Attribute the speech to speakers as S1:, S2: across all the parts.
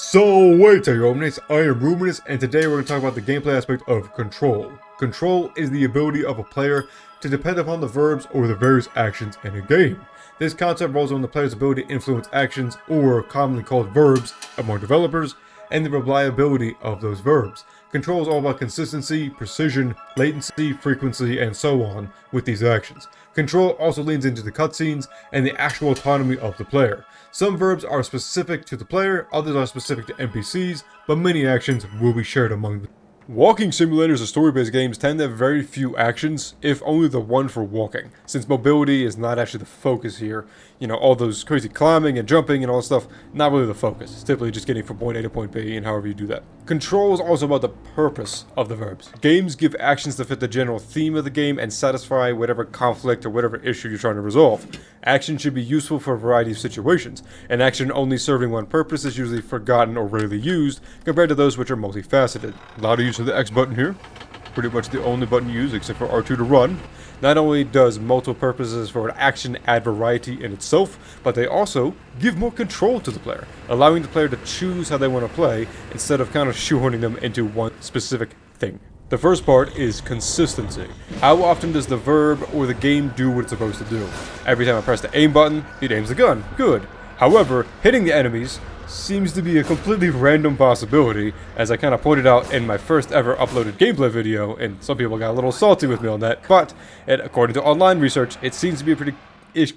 S1: So wait a moment, I am Ruminous, and today we're going to talk about the gameplay aspect of control. Control is the ability of a player to depend upon the verbs or the various actions in a game. This concept rolls on the player's ability to influence actions, or commonly called verbs, among developers, and the reliability of those verbs. Control is all about consistency, precision, latency, frequency, and so on with these actions. Control also leans into the cutscenes and the actual autonomy of the player. Some verbs are specific to the player, others are specific to NPCs, but many actions will be shared among them. Walking simulators or story-based games tend to have very few actions, if only the one for walking, since mobility is not actually the focus here. You know, all those crazy climbing and jumping and all that stuff, not really the focus. It's typically just getting from point A to point B and however you do that. Control is also about the purpose of the verbs. Games give actions to fit the general theme of the game and satisfy whatever conflict or whatever issue you're trying to resolve. Action should be useful for a variety of situations. An action only serving one purpose is usually forgotten or rarely used, compared to those which are multifaceted. A lot of use of the X button here. Pretty much the only button used except for R2 to run. Not only does multiple purposes for an action add variety in itself, but they also give more control to the player, allowing the player to choose how they want to play instead of kind of shoehorning them into one specific thing. The first part is consistency. How often does the verb or the game do what it's supposed to do? Every time I press the aim button, it aims the gun. Good. However, hitting the enemies seems to be a completely random possibility, as I kind of pointed out in my first ever uploaded gameplay video, and some people got a little salty with me on that, but according to online research, it seems to be a pretty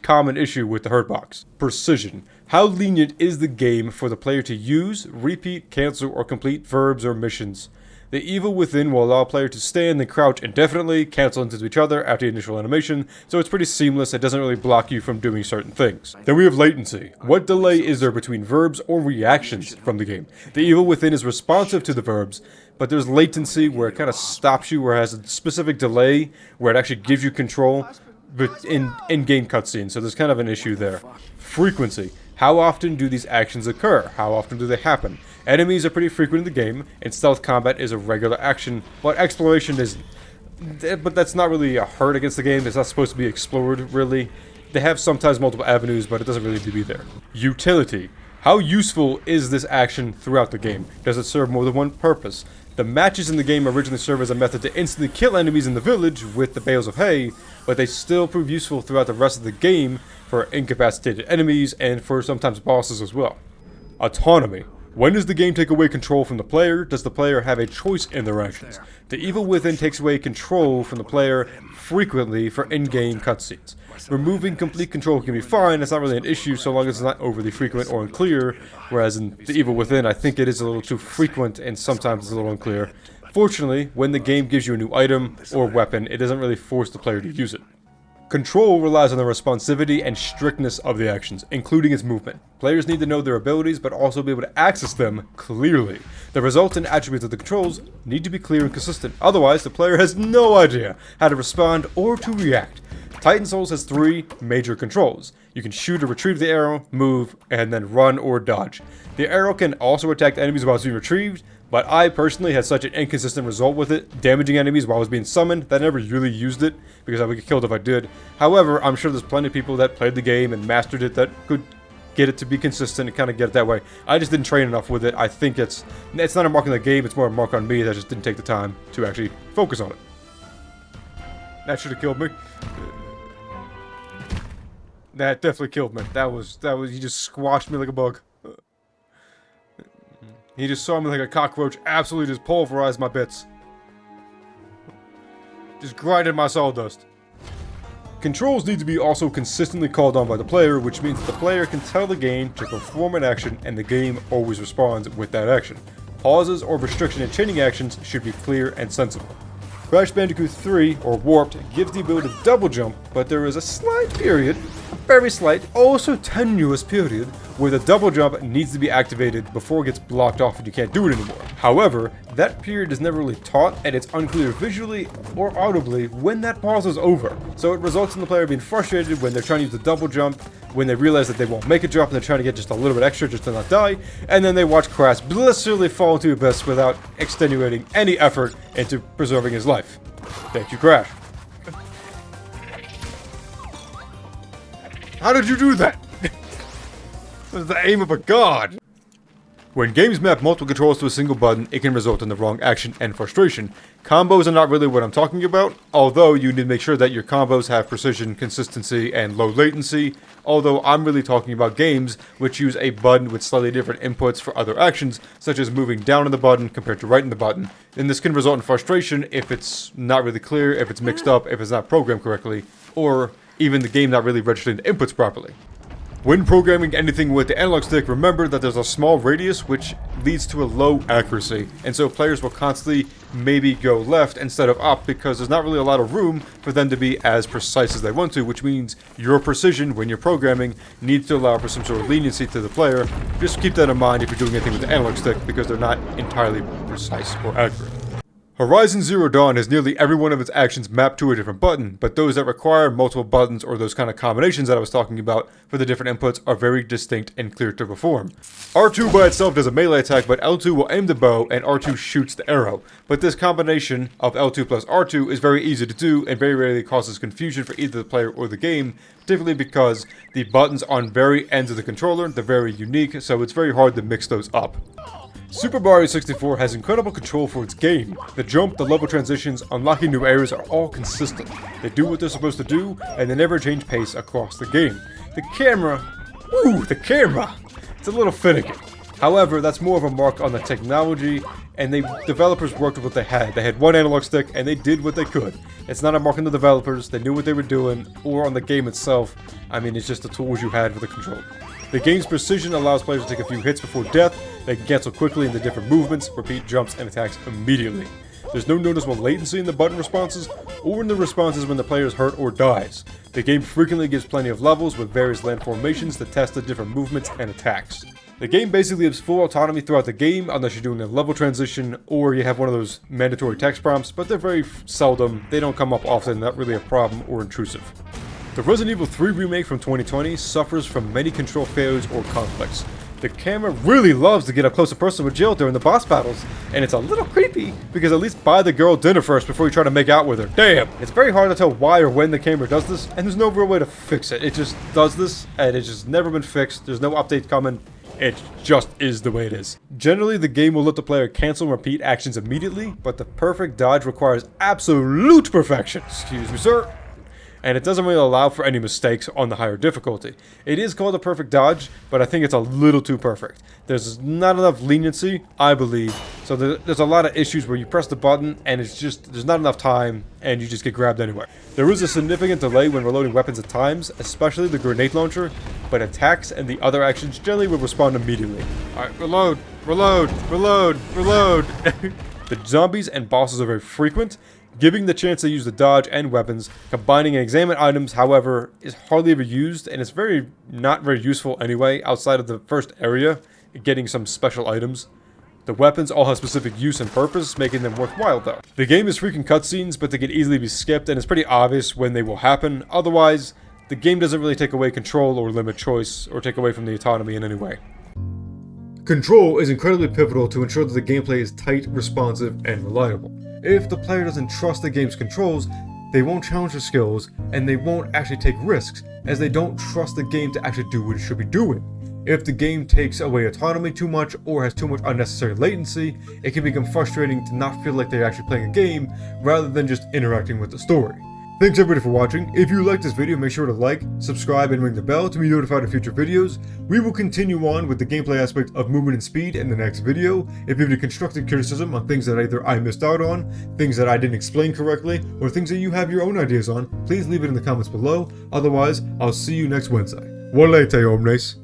S1: common issue with the hurt box. Precision. How lenient is the game for the player to use, repeat, cancel, or complete verbs or missions? The evil within will allow a player to stand and crouch indefinitely, cancel into each other after the initial animation, so it's pretty seamless. It doesn't really block you from doing certain things. Then we have latency. What delay is there between verbs or reactions from the game? The evil within is responsive to the verbs, but there's latency where it kind of stops you, where it has a specific delay, where it actually gives you control but in-game cutscenes, so there's kind of an issue there. Frequency. How often do these actions occur? How often do they happen? Enemies are pretty frequent in the game, and stealth combat is a regular action, but exploration isn't. But that's not really a hurt against the game. It's not supposed to be explored, really. They have sometimes multiple avenues, but it doesn't really need to be there. Utility. How useful is this action throughout the game? Does it serve more than one purpose? The matches in the game originally serve as a method to instantly kill enemies in the village with the bales of hay, but they still prove useful throughout the rest of the game for incapacitated enemies and for sometimes bosses as well. Autonomy. When does the game take away control from the player? Does the player have a choice in their actions? The evil within takes away control from the player frequently for in-game cutscenes. Removing complete control can be fine, it's not really an issue so long as it's not overly frequent or unclear, whereas in the evil within I think it is a little too frequent and sometimes it's a little unclear. Fortunately, when the game gives you a new item or weapon, it doesn't really force the player to use it. Control relies on the responsivity and strictness of the actions, including its movement. Players need to know their abilities, but also be able to access them clearly. The results and attributes of the controls need to be clear and consistent, otherwise the player has no idea how to respond or to react. Titan Souls has 3 major controls. You can shoot or retrieve the arrow, move, and then run or dodge. The arrow can also attack the enemies while it's being retrieved, but I personally had such an inconsistent result with it, damaging enemies while I was being summoned, that I never really used it, because I would get killed if I did. However, I'm sure there's plenty of people that played the game and mastered it that could get it to be consistent and kind of get it that way. I just didn't train enough with it. I think it's not a mark on the game, it's more a mark on me that I just didn't take the time to actually focus on it. That should have killed me. That definitely killed me. That was, he just squashed me like a bug. He just saw me like a cockroach, absolutely just pulverized my bits. Just grinded my sawdust. Controls need to be also consistently called on by the player, which means that the player can tell the game to perform an action and the game always responds with that action. Pauses or restriction in chaining actions should be clear and sensible. Crash Bandicoot 3, or Warped, gives the ability to double jump, but there is a slight period, a very slight, also tenuous period, where the double jump needs to be activated before it gets blocked off and you can't do it anymore. However, that period is never really taught, and it's unclear visually or audibly when that pause is over. So it results in the player being frustrated when they're trying to use the double jump, when they realize that they won't make a jump and they're trying to get just a little bit extra just to not die, and then they watch Crash blissfully fall into the abyss without extenuating any effort into preserving his life. Thank you, Crash. How did you do that? This is the aim of a god. When games map multiple controls to a single button, it can result in the wrong action and frustration. Combos are not really what I'm talking about, although you need to make sure that your combos have precision, consistency, and low latency, although I'm really talking about games which use a button with slightly different inputs for other actions, such as moving down on the button compared to right on the button, and this can result in frustration if it's not really clear, if it's mixed up, if it's not programmed correctly, or even the game not really registering the inputs properly. When programming anything with the analog stick, remember that there's a small radius which leads to a low accuracy, and so players will constantly maybe go left instead of up because there's not really a lot of room for them to be as precise as they want to, which means your precision when you're programming needs to allow for some sort of leniency to the player. Just keep that in mind if you're doing anything with the analog stick because they're not entirely precise or accurate. Horizon Zero Dawn has nearly every one of its actions mapped to a different button, but those that require multiple buttons or those kind of combinations that I was talking about for the different inputs are very distinct and clear to perform. R2 by itself does a melee attack, but L2 will aim the bow and R2 shoots the arrow. But this combination of L2 plus R2 is very easy to do and very rarely causes confusion for either the player or the game, particularly because the buttons on very ends of the controller, they're very unique, so it's very hard to mix those up. Super Mario 64 has incredible control for its game. The jump, the level transitions, unlocking new areas are all consistent. They do what they're supposed to do, and they never change pace across the game. The camera, it's a little finicky. However, that's more of a mark on the technology, and the developers worked with what they had. They had one analog stick, and they did what they could. It's not a mark on the developers, they knew what they were doing, or on the game itself. I mean, it's just the tools you had for the controller. The game's precision allows players to take a few hits before death. They can cancel quickly into different movements, repeat jumps, and attacks immediately. There's no noticeable latency in the button responses, or in the responses when the player is hurt or dies. The game frequently gives plenty of levels with various land formations to test the different movements and attacks. The game basically gives full autonomy throughout the game unless you're doing a level transition or you have one of those mandatory text prompts, but they're very seldom, they don't come up often, not really a problem or intrusive. The Resident Evil 3 remake from 2020 suffers from many control failures or conflicts. The camera really loves to get up close and personal with Jill during the boss battles, and it's a little creepy because at least buy the girl dinner first before you try to make out with her. Damn! It's very hard to tell why or when the camera does this, and there's no real way to fix it. It just does this, and it's just never been fixed. There's no update coming. It just is the way it is. Generally, the game will let the player cancel and repeat actions immediately, but the perfect dodge requires absolute perfection. Excuse me, sir. And it doesn't really allow for any mistakes on the higher difficulty. It is called a perfect dodge, but I think it's a little too perfect. There's not enough leniency, I believe, so there's a lot of issues where you press the button and it's just, there's not enough time and you just get grabbed anywhere. There is a significant delay when reloading weapons at times, especially the grenade launcher, but attacks and the other actions generally will respond immediately. Alright, reload, reload, reload, reload! The zombies and bosses are very frequent, giving the chance to use the dodge and weapons. Combining and examine items, however, is hardly ever used, and it's not very useful anyway, outside of the first area, getting some special items. The weapons all have specific use and purpose, making them worthwhile though. The game is frequent cutscenes, but they can easily be skipped, and it's pretty obvious when they will happen. Otherwise, the game doesn't really take away control or limit choice, or take away from the autonomy in any way. Control is incredibly pivotal to ensure that the gameplay is tight, responsive, and reliable. If the player doesn't trust the game's controls, they won't challenge their skills, and they won't actually take risks, as they don't trust the game to actually do what it should be doing. If the game takes away autonomy too much, or has too much unnecessary latency, it can become frustrating to not feel like they're actually playing a game, rather than just interacting with the story. Thanks everybody for watching. If you liked this video, make sure to like, subscribe, and ring the bell to be notified of future videos. We will continue on with the gameplay aspect of movement and speed in the next video. If you have any constructive criticism on things that either I missed out on, things that I didn't explain correctly, or things that you have your own ideas on, please leave it in the comments below. Otherwise, I'll see you next Wednesday. Walete, omnes.